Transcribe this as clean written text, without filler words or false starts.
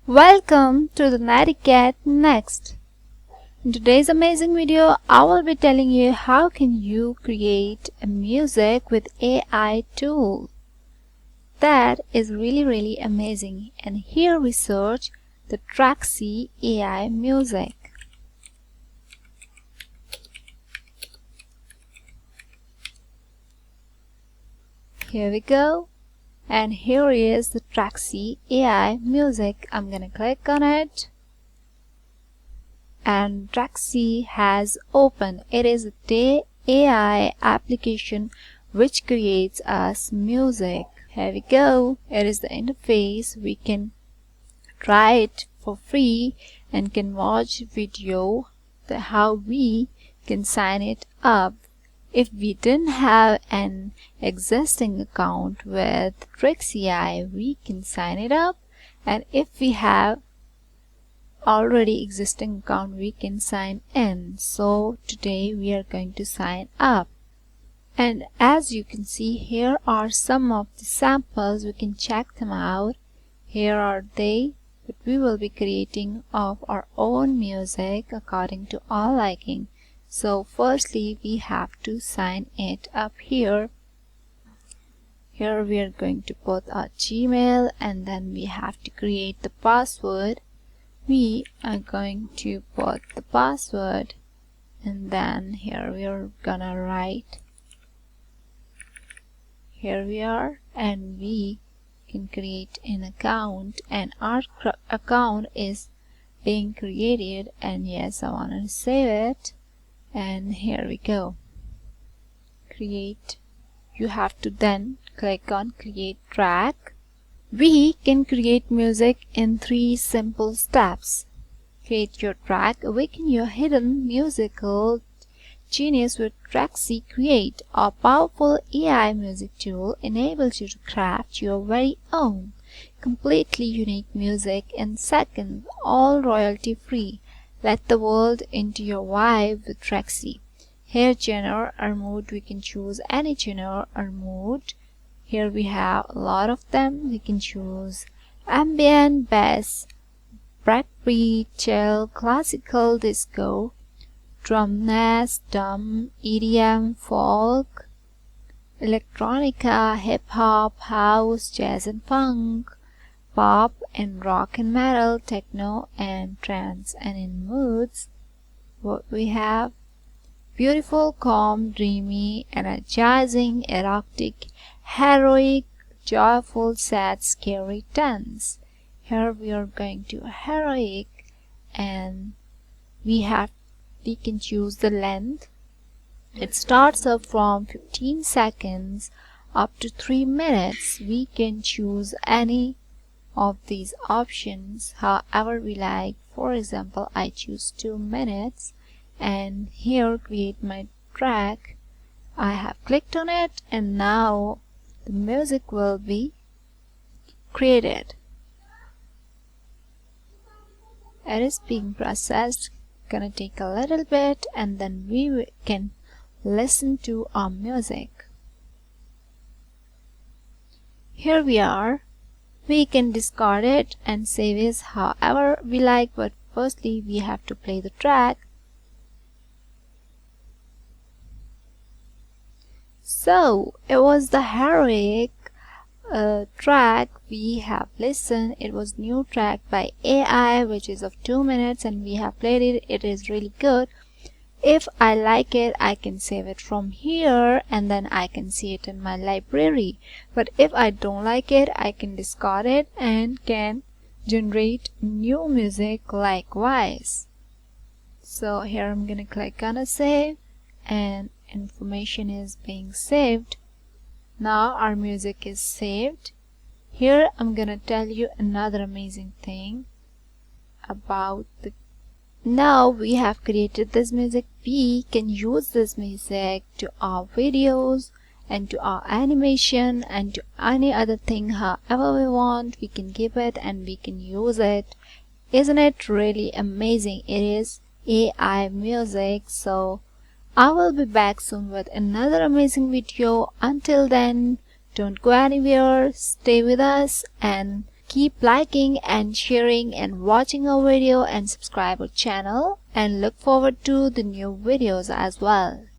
Welcome to the Netiquette Next. In today's amazing video, I will be telling you how can you create a music with AI tool. That is really amazing, and here we search the Tracksy AI music. Here we go. And here is the Tracksy AI music. I'm gonna click on it and Tracksy has opened. It is a AI application which creates us music. Here we go. It is the interface. We can try it for free and can watch video how we can sign it up. If we didn't have an existing account with Tracksy AI, we can sign it up, and if we have already existing account, we can sign in. So today we are going to sign up, and as you can see, here are some of the samples. We can check them out. Here are they, but we will be creating of our own music according to our liking. So firstly we have to sign it up here. Here we are going to put our Gmail, and then we have to create the password. We are going to put the password, and then here we are gonna write. Here we are, and we can create an account, and our account is being created, and yes, I want to save it. And here we go, create. You have to then click on create track. We can create music in 3 simple steps. Create your track, awaken your hidden musical genius with Tracksy. Create, a powerful AI music tool, enables you to craft your very own completely unique music in seconds, all royalty free. Let the world into your vibe with Tracksy. Here, genre or mood, we can choose any genre or mood. Here we have a lot of them. We can choose ambient, bass, breakbeat, chill, classical, disco, drumness, dumb, EDM, folk, electronica, hip hop, house, jazz and funk, pop and rock and metal, techno and trance. And in moods, what we have: beautiful, calm, dreamy, energizing, erotic, heroic, joyful, sad, scary, tense. Here we are going to heroic, and we can choose the length. It starts up from 15 seconds up to 3 minutes. We can choose any of these options however we like. For example, I choose 2 minutes, and here create my track. I have clicked on it, and now the music will be created. It is being processed, gonna take a little bit, and then we can listen to our music. Here we are. We can discard it and save it however we like, but firstly we have to play the track. So it was the heroic track we have listened. It was new track by AI which is of 2 minutes, and we have played it. It is really good. If I like it, I can save it from here, and then I can see it in my library. But if I don't like it, I can discard it and can generate new music likewise. So here I'm gonna click on a save, and information is being saved. Now our music is saved. Here I'm gonna tell you another amazing thing about the. Now we have created this music. We can use this music to our videos and to our animation and to any other thing however we want. We can give it and we can use it. Isn't it really amazing? It is AI music. So I will be back soon with another amazing video. Until then, don't go anywhere, stay with us and Keep liking and sharing and watching our video and subscribe our channel and look forward to the new videos as well.